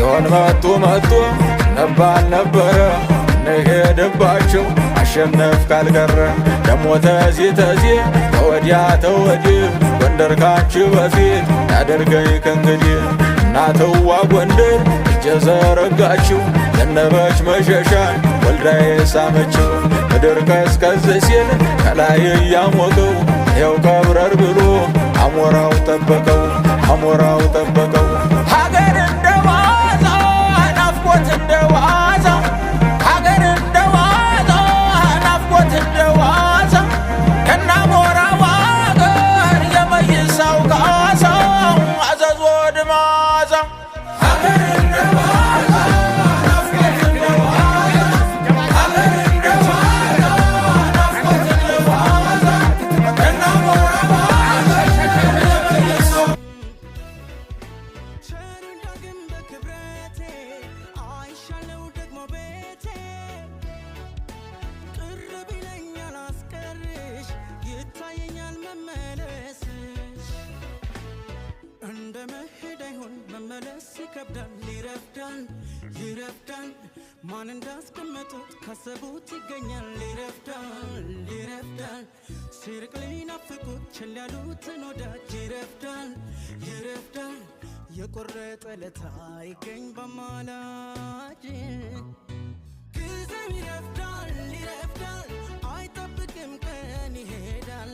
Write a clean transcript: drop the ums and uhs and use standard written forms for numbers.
ሲሆን መጡ ነባል ነበረ ነሄደባቸው አሸነፍ ካልቀረ ደሞ ተዚህ ተወዲያ ተወዲህ ጎንደር ካንቺ በፊት ያደርገኝ ከእንግዲህ እናትዋ ጎንደር እጀ ዘረጋችው ዘነበች መሸሻን ወልዳዬ ሳመችው ምድር ቀዝቀዝ ሲል ከላይ እያሞቀው ይኸው ቀብረር ብሎ አሞራው ጠበቀው ሀገር እንደዋዛ ናፍቆት እንደዋዛ ሀገር እንደዋዛ ናፍቆት እንደዋዛ ከናሞራው አገር የመይሳው ካሳ አዘዞ ድማዛ ሀገር እንደዋዛ ናፍቆት እንደዋዛ ሀገር እንደዋዛ ናፍቆት እንደዋዛ ከናሞራው አገር የመይሳው መመለስ ይከብዳል ይረፍዳል ማን እንዳስቀመጡት ካሰቡት ይገኛል ይረፍዳል ሲርቅ ሊናፍቁት ቸል ያሉትን ወዳጅ ይረፍዳል የቆረጠ ለታ ይገኝ በማላጅ ጊዜው ይረፍዳል አይጠብቅም ቀን ይሄዳል